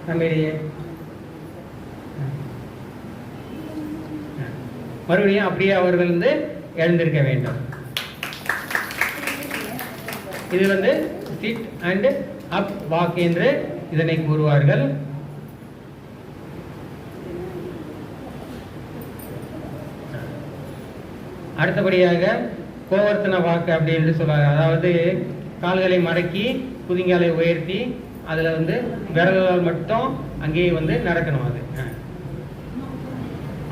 நம்மிடையே மறுபடியும் அப்படியே அவர்கள் வந்து எழுந்திருக்க வேண்டும். இது வந்து சிட் அண்ட் அப் வாக் என்று இதனை கூறுவார்கள். அடுத்தபடியாக கோவர்த்தன வாக்கு அப்படி என்று சொல்வாங்க. அதாவது கால்களை மடக்கி குதிங்காலை உயர்த்தி அதில் வந்து விரல்களால் மட்டும் அங்கேயே வந்து நடக்கணும். அது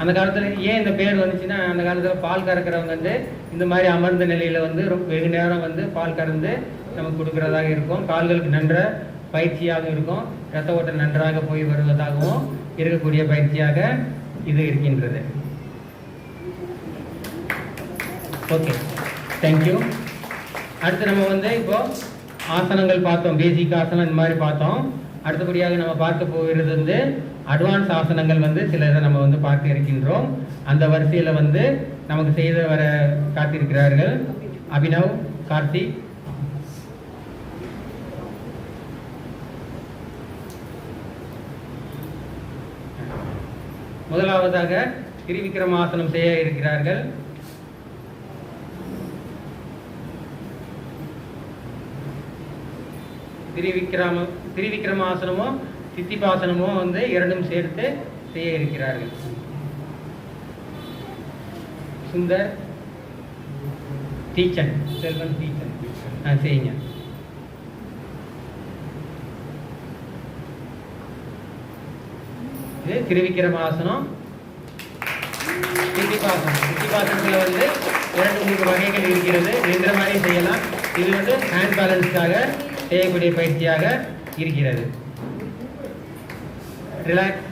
அந்த காலத்தில் ஏன் இந்த பேர் வந்துச்சுன்னா, அந்த காலத்தில் பால் கறக்கிறவங்க வந்து இந்த மாதிரி அமர்ந்த நிலையில் வந்து வெகு நேரம் வந்து பால் கறந்து நமக்கு கொடுக்கறதாக இருக்கும். கால்களுக்கு நன்ற பயிற்சியாக இருக்கும். இரத்த ஓட்டம் நன்றாக போய் வருவதாகவும் இருக்கக்கூடிய பயிற்சியாக இது இருக்கின்றது. Okay, thank you. அடுத்து நம்ம வந்து இப்போ ஆசனங்கள் பார்த்தோம். பேசிக் ஆசனம் இந்த மாதிரி பார்த்தோம். அடுத்தபடியாக நம்ம பார்க்க போகிறது வந்து அட்வான்ஸ் ஆசனங்கள் வந்து சில இதை நம்ம வந்து பார்க்க இருக்கின்றோம். அந்த வரிசையில் வந்து நமக்கு செய்து வர காத்திருக்கிறார்கள் அபினவ், கார்த்திக். முதலாவதாக திரிவிக்ரமாசனம் செய்ய இருக்கிறார்கள். திரிவிக்ரமாசனமோ சித்திபாசனமோ வந்து இரண்டும் சேர்த்து செய்ய இருக்கிறார்கள். சுந்தர், டீச்சன், செல்வன், டீச்சன் செய்யுங்க. இது திரிவிக்ரமாசனம். சித்திபாசனம், சித்திபாசனத்தில் வந்து 2-3 வகைகள் இருக்கிறது. இந்த மாதிரி செய்யலாம். இது வந்து ஹேண்ட் பேலன்ஸ்க்காக செய்யக்கூடிய பயிற்சியாக இருக்கிறது. ரிலாக்ஸ்.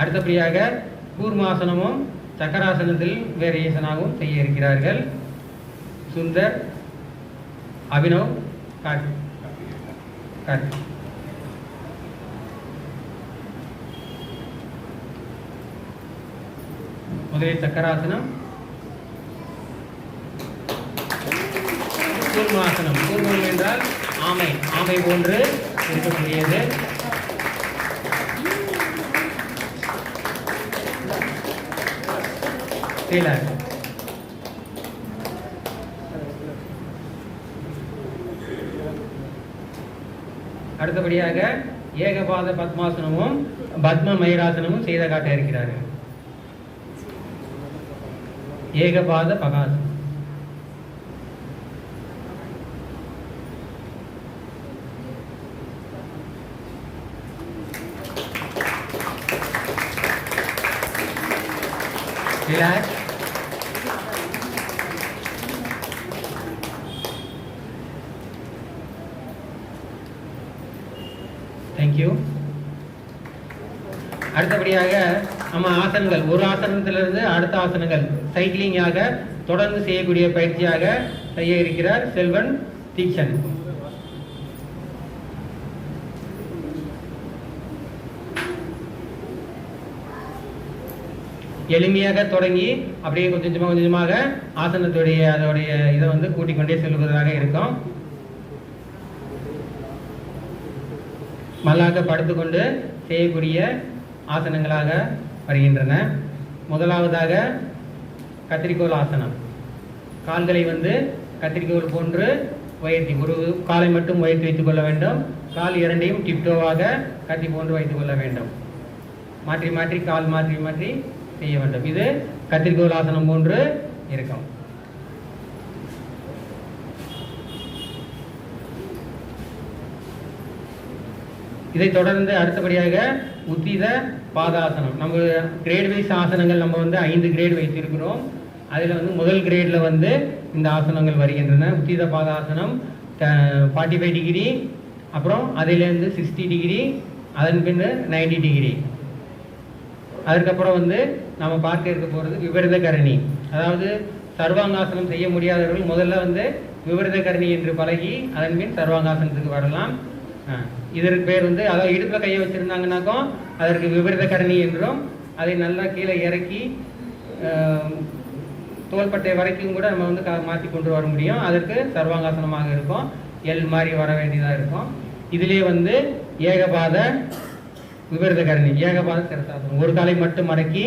அடுத்தபடியாக கூர்மாசனமும் சக்கராசனத்தில் வேரியேஷனாகவும் செய்ய இருக்கிறார்கள். சுந்தர், அபினவ், கார்த்திக். முதலில் சக்கராசனம், கூர்மாசனம். கூர்மம் என்றால் ஆமை, ஆமை போன்று இருக்கக்கூடியது. அடுத்தபடியாக ஏகபாத பத்மாசனமும் பத்ம மயூராசனமும் செய்த காட்ட இருக்கிறார்கள். ஏகபாத பகாசனம். ரிலாக்ஸ். தேங்க்யூ. அடுத்தபடியாக நம்ம ஆசனங்கள், ஒரு ஆசனத்திலிருந்து அடுத்த ஆசனங்கள் சைக்கிளிங்காக தொடர்ந்து செய்யக்கூடிய பயிற்சியாக செய்ய இருக்கிறார் செல்வன், தீக்ஷன். எளிமையாக தொடங்கி அப்படியே கொஞ்சம் கொஞ்சமாக ஆசனத்துடைய அதோடைய இதை வந்து கூட்டிக் கொண்டே செல்வதாக இருக்கும். மல்லாக படுத்துக்கொண்டு செய்யக்கூடிய ஆசனங்களாக வருகின்றன. முதலாவதாக கத்திரிக்கோள் ஆசனம். கால்களை வந்து கத்திரிக்கோள் போன்று உயர்த்தி, ஒரு காலை மட்டும் உயர்த்தி வைத்துக் கொள்ள வேண்டும். கால் இரண்டையும் டிப்டோவாக கத்தி போன்று வைத்துக் கொள்ள வேண்டும். மாற்றி மாற்றி கால் மாற்றி மாற்றி செய்ய வேண்டும். இது கத்திரிக்கோள் ஆசனம் போன்று இருக்கும். இதை தொடர்ந்து அடுத்தபடியாக உத்தித பாதாசனம். நம்ம கிரேட் வைஸ் ஆசனங்கள் நம்ம வந்து 5 கிரேட் வைத்திருக்கிறோம். அதில் வந்து முதல் கிரேடில் வந்து இந்த ஆசனங்கள் வருகின்றன. உத்தித பாதாசனம் 45 டிகிரி, அப்புறம் அதிலேருந்து 60 டிகிரி, அதன் பின் 90 டிகிரி. அதுக்கப்புறம் வந்து நம்ம பார்க்க இருக்க போகிறது விபரீத கரணி. அதாவது சர்வாங்காசனம் செய்ய முடியாதவர்கள் முதல்ல வந்து விபரீத கரணி என்று பழகி அதன் பின் சர்வாங்காசனத்துக்கு வரலாம். இதற்கு பேர் வந்து, அதாவது இடுப்பில் கையை வச்சுருந்தாங்கன்னாக்கும் அதற்கு விபரீத கரணி என்றும், அதை நல்லா கீழே இறக்கி தோள்பட்டை வரைக்கும் கூட நம்ம வந்து மாற்றி கொண்டு வர முடியும். அதற்கு சர்வாங்காசனமாக இருக்கும். எல் மாதிரி வர வேண்டியதாக இருக்கும். இதிலே வந்து ஏகபாத விபரீத கரணி, ஏகபாத சிரசாசனம். ஒரு காலை மட்டும் மடக்கி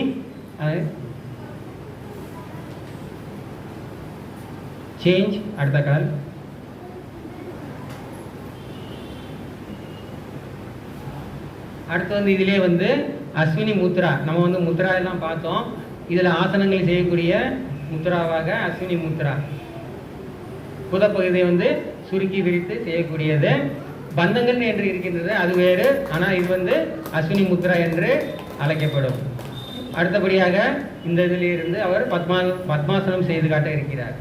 சேஞ்ச். அடுத்த கால். அடுத்து வந்து இதிலே வந்து அஸ்வினி முத்ரா. நம்ம வந்து முத்ரா எல்லாம் பார்த்தோம். இதில் ஆசனங்கள் செய்யக்கூடிய முத்ராவாக அஸ்வினி முத்ரா. புதப்பகுதியை வந்து சுருக்கி விரித்து செய்யக்கூடியது. பந்தங்கள் என்று இருக்கின்றது, அது வேறு. ஆனால் இது வந்து அஸ்வினி முத்ரா என்று அழைக்கப்படும். அடுத்தபடியாக இந்த இதிலிருந்து அவர் பத்மாசனம் செய்து காட்ட இருக்கிறார்.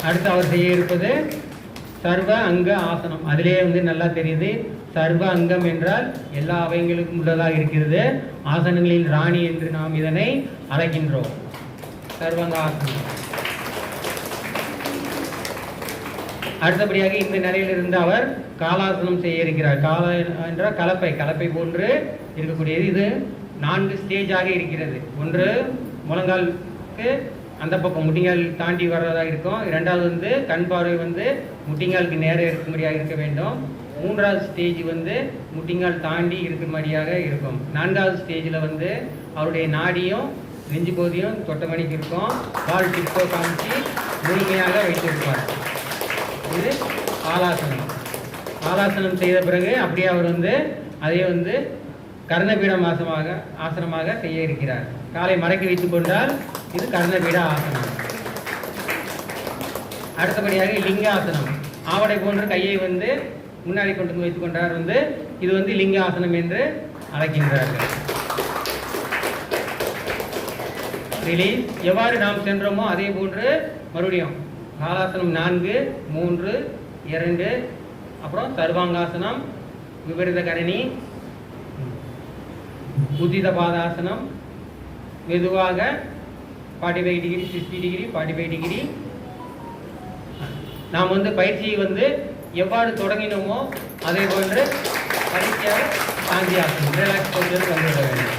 அடுத்து அவர் செய்ய இருப்பது சர்வ அங்க ஆசனம். அதிலே வந்து நல்லா தெரியுது, சர்வ அங்கம் என்றால் எல்லா அவயங்களுக்கும் உள்ளதாக இருக்கிறது. ஆசனங்களில் ராணி என்று நாம் இதனை அழைக்கின்றோம். சர்வங்க ஆசனம். அடுத்தபடியாக இந்த நிலையிலிருந்து அவர் காலாசனம் செய்ய இருக்கிறார். கால என்றால் கலப்பை போன்று இருக்கக்கூடியது. இது 4 ஸ்டேஜாக இருக்கிறது. ஒன்று முழங்காலுக்கு அந்த பக்கம் முட்டிங்கால் தாண்டி வர்றதாக இருக்கும். இரண்டாவது வந்து கண் பார்வை வந்து முட்டிங்காலுக்கு நேரம் இருக்கும்படியாக இருக்க வேண்டும். 3வது ஸ்டேஜ் வந்து முட்டிங்கால் தாண்டி இருக்கும்படியாக இருக்கும். 4வது ஸ்டேஜில் வந்து அவருடைய நாடியும் நெஞ்சு பகுதியும் தொட்டமணிக்கு இருக்கும். கால் டிப்போ காமிச்சு முழுமையாக வைத்திருப்பார். இது ஆலாசனம். ஆலாசனம் செய்த பிறகு அப்படியே அவர் வந்து அதை வந்து கர்ணபீடம் ஆசனமாக செய்ய இருக்கிறார். காலை மடக்கி வைத்துக் கொண்டால் இது கர்ணபீட ஆசனம். அடுத்தபடியாக லிங்க ஆசனம். ஆவடை போன்ற கையை வந்து முன்னாடி கொண்டு வந்து வைத்துக் கொண்டார். வந்து இது வந்து லிங்க ஆசனம் என்று அழைக்கின்றார்கள். ரிலீஸ். எவ்வாறு நாம் சென்றோமோ அதே போன்று மறுபடியும் காலாசனம் 4, 3, 2, அப்புறம் சர்வாங்காசனம், விபரீத கரணி, உத்தித பாதாசனம். மெதுவாக 45 டிகிரி, 60 டிகிரி, 45 டிகிரி. நாம் வந்து பயிற்சியை வந்து எவ்வாறு தொடங்கினோமோ அதே போன்று பயிற்சியாக சாந்தி ஆசனம், ரிலாக்ஸ் பண்ணுறது வந்துவிட வேண்டும்.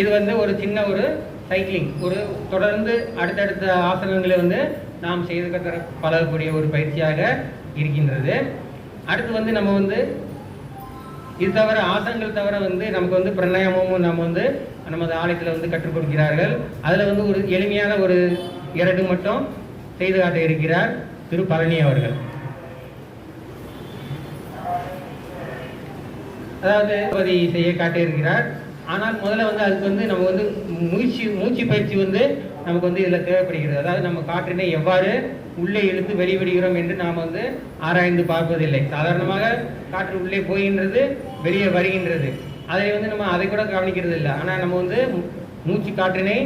இது வந்து ஒரு சின்ன ஒரு சைக்கிளிங், ஒரு தொடர்ந்து அடுத்தடுத்த ஆசனங்களை வந்து நாம் செய்து பழகக்கூடிய ஒரு பயிற்சியாக இருக்கின்றது. அடுத்து வந்து நம்ம வந்து இது தவிர ஆசனங்கள் தவிர வந்து நமக்கு வந்து பிராணாயாமமும் நம்ம வந்து நமது ஆலயத்தில் வந்து கற்றுக் கொடுக்கிறார்கள். அதில் வந்து ஒரு எளிமையான ஒரு 2 மட்டும் செய்து காட்ட இருக்கிறார் திரு பழனி அவர்கள். அதாவது செய்ய காட்ட இருக்கிறார். ஆனால் முதல்ல வந்து அதுக்கு வந்து நம்ம வந்து மூச்சு பயிற்சி வந்து நமக்கு வந்து இதில் தேவைப்படுகிறது. அதாவது நம்ம காற்றினை எவ்வாறு உள்ளே இழுத்து வெளிவிடுகிறோம் என்று நாம் வந்து ஆராய்ந்து பார்ப்பதில்லை. சாதாரணமாக காற்று உள்ளே போகின்றது, வெளியே வருகின்றது. அதை வந்து நம்ம அதை கூட கவனிக்கிறது இல்லை. ஆனால் நம்ம வந்து மூச்சு காற்றினை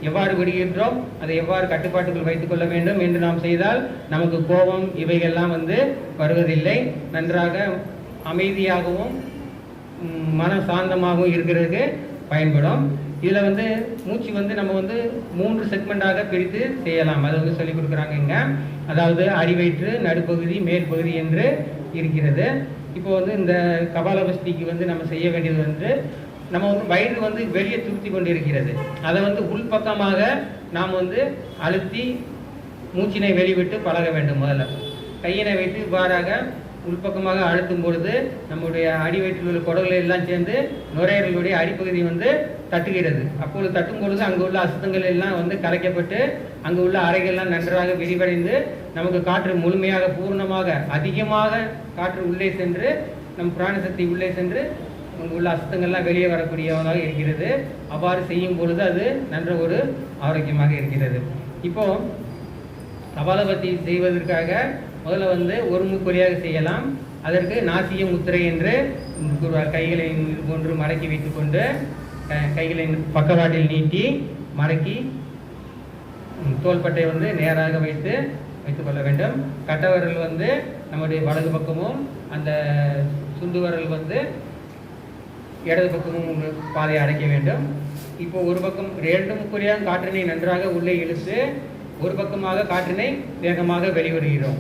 எவ்வாறு விடுகின்றோம், அதை எவ்வாறு கட்டுப்பாட்டுக்குள் வைத்துக் கொள்ள வேண்டும் என்று நாம் செய்தால் நமக்கு கோபம் இவைகள்லாம் வந்து வருவதில்லை. நன்றாக அமைதியாகவும் மன சாந்தமாகவும் இருக்கிறதுக்கு பயன்படும். இதில் வந்து மூச்சு வந்து நம்ம வந்து 3 செக்மெண்டாக பிரித்து செய்யலாம். அதை வந்து சொல்லிக் கொடுக்குறாங்க இங்கே. அதாவது அடிவயிற்று, நடுப்பகுதி, மேல் பகுதி என்று இருக்கிறது. இப்போ வந்து இந்த கபாலபஸ்திக்கு வந்து நம்ம செய்ய வேண்டியது வந்து நம்ம வந்து வயிறு வந்து வெளியே துருத்தி கொண்டு இருக்கிறது. அதை வந்து உள்பக்கமாக நாம் வந்து அழுத்தி மூச்சினை வெளிவிட்டு பழக வேண்டும். முதல்ல கையினை வைத்து இவ்வாறாக உள்பக்கமாக அழுத்தும் பொழுது நம்முடைய அடிவயிற்றில் உள்ள குடல்கள் எல்லாம் சேர்ந்து நுரையீரலுடைய அடிப்பகுதி வந்து தட்டுகிறது. அப்பொழுது தட்டும் பொழுது அங்கு உள்ள அசுத்தங்கள் எல்லாம் வந்து கலைக்கப்பட்டு அங்கு உள்ள அறைகள்லாம் நன்றாக விரிவடைந்து நமக்கு காற்று முழுமையாக பூர்ணமாக அதிகமாக காற்று உள்ளே சென்று நம் பிராணசக்தி உள்ளே சென்று அங்கு உள்ள அசுத்தங்கள்லாம் வெளியே வரக்கூடியவதாக இருக்கிறது. அவ்வாறு செய்யும் பொழுது அது நன்ற ஒரு ஆரோக்கியமாக இருக்கிறது. இப்போ கபாலபதி செய்வதற்காக முதல்ல வந்து ஒரு மூக்குறியாக செய்யலாம். அதற்கு நாசிய முத்திரை என்று கைகளை போன்று மடக்கி வைத்துக்கொண்டு கைகளை பக்கவாட்டில் நீட்டி மடக்கி தோள்பட்டை வந்து நேராக வைத்துக் கொள்ள வேண்டும். கட்டவரல் வந்து நம்முடைய வலது பக்கமும் அந்த சுண்டு வரல் வந்து இடது பக்கமும் பாதையை அடைக்க வேண்டும். இப்போ ஒரு பக்கம் 2 முக்குறியாக காற்றினை நன்றாக உள்ளே இழுத்து ஒரு பக்கமாக காற்றினை வேகமாக வெளிவிடுகிறோம்.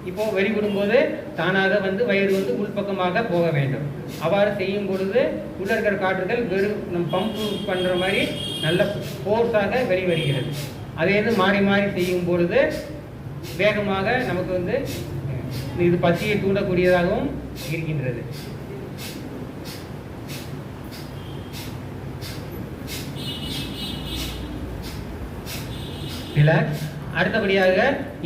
இப்போ வெளிவிடும்போது தானாக வந்து வயிறு வந்து உள்பக்கமாக போக வேண்டும். அவ்வாறு செய்யும் பொழுது உள்ள இருக்கிற காற்றுகள் வெறும் நம்ம பம்பு பண்ணுற மாதிரி நல்ல ஃபோர்ஸாக வெளிவருகிறது. அதே இது மாறி மாறி செய்யும் பொழுது வேகமாக நமக்கு வந்து இது பசியை தூண்டக்கூடியதாகவும் இருக்கின்றது. அடுத்தபடியாக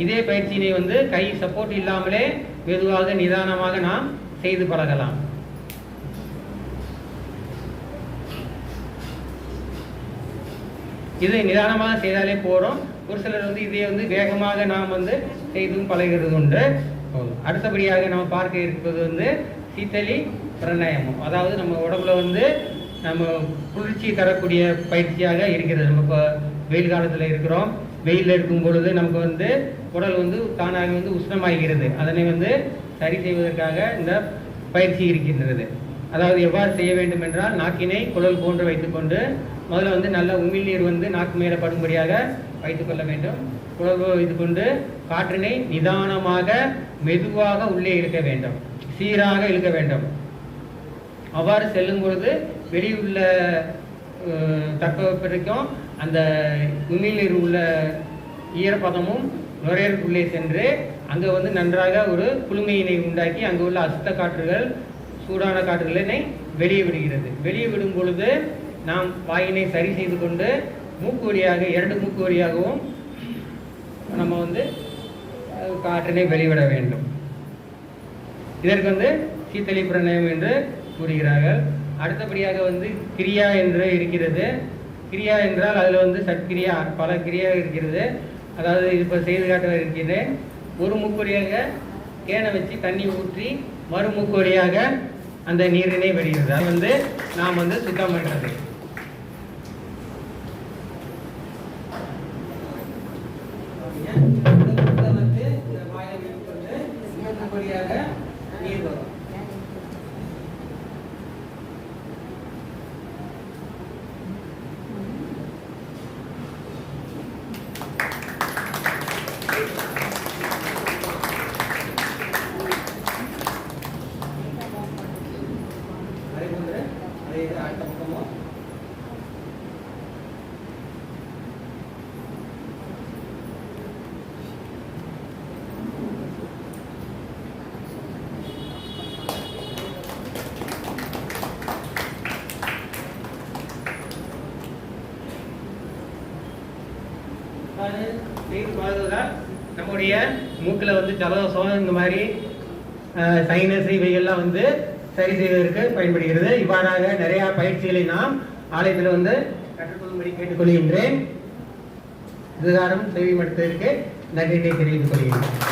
இதே பயிற்சியினை வந்து கை சப்போர்ட் இல்லாமலே மெதுவாக நிதானமாக நாம் செய்து பழகலாம். இது நிதானமாக செய்தாலே போறோம். ஒரு சிலர் வந்து இதே வந்து வேகமாக நாம் வந்து செய்தும் பழகிறது உண்டு. அடுத்தபடியாக நம்ம பார்க்க இருப்பது வந்து சீத்தளி பிராணாயாமம். அதாவது நம்ம உடம்புல வந்து நம்ம குளிர்ச்சி தரக்கூடிய பயிற்சியாக இருக்கிறது. நம்ம இப்போ வெயில் காலத்தில் இருக்கிறோம். வெயிலில் இருக்கும் பொழுது நமக்கு வந்து உடல் வந்து தானாக வந்து உஷ்ணமாகிறது. அதனை வந்து சரி செய்வதற்காக இந்த பயிற்சி இருக்கின்றது. அதாவது எவ்வாறு செய்ய வேண்டும் என்றால், நாக்கினை குழல் போன்று வைத்துக்கொண்டு முதல்ல வந்து நல்ல உமிழ்நீர் வந்து நாக்கு மேலே படும்படியாக வைத்துக்கொள்ள வேண்டும். குழல் வைத்துக்கொண்டு காற்றினை நிதானமாக மெதுவாக உள்ளே இழுக்க வேண்டும், சீராக இழுக்க வேண்டும். அவ்வாறு செல்லும் பொழுது வெளியுள்ள தட்பவெப்பத்திற்கும் அந்த உமிழ்நீர் உள்ள ஈரப்பதமும் நுரையீரலுக்குள்ளே சென்று அங்கே வந்து நன்றாக ஒரு குளுமையினை உண்டாக்கி அங்கே உள்ள அசுத்த காற்றுகள், சூடான காற்றுகளினை வெளியே விடுகிறது. வெளியே விடும் பொழுது நாம் வாயினை சரி செய்து கொண்டு மூக்கு வழியாக 2 மூக்கு வழியாகவும் நம்ம வந்து காற்றினை வெளிவிட வேண்டும். இதற்கு வந்து சீத்தளி பிராணாயாமம் என்று கூறுகிறார்கள். அடுத்தபடியாக வந்து கிரியா என்று இருக்கிறது. கிரியா என்றால் அதில் வந்து சட்கிரியா, பல கிரியா இருக்கிறது. அதாவது இப்போ செய்து காட்ட இருக்கிறேன். ஒரு மூக்கு வழியாக கேனை வச்சு தண்ணி ஊற்றி மறு மூக்கு வழியாக அந்த நீரினை வெளியிடுறது. அது வந்து நாம் வந்து சுத்தம் பண்ணுறது. நீர் வரும். அடுத்த பக்கமும் செய்து பழகுவதால் நம்முடைய மூக்கில் வந்து ஜலதோஷம் இந்த மாதிரி சைனஸ் இவைகள்லாம் வந்து சரி செய்வதற்கு பயன்படுகிறது. இவ்வாறாக நிறைய பயிற்சிகளை நாம் ஆலயத்தில் வந்து கற்றுக்கொள்ளும்படி கேட்டுக்கொள்கின்றேன். இதுகாரம் செவி மடுத்ததற்கு நன்றியை தெரிவித்துக் கொள்கிறேன்.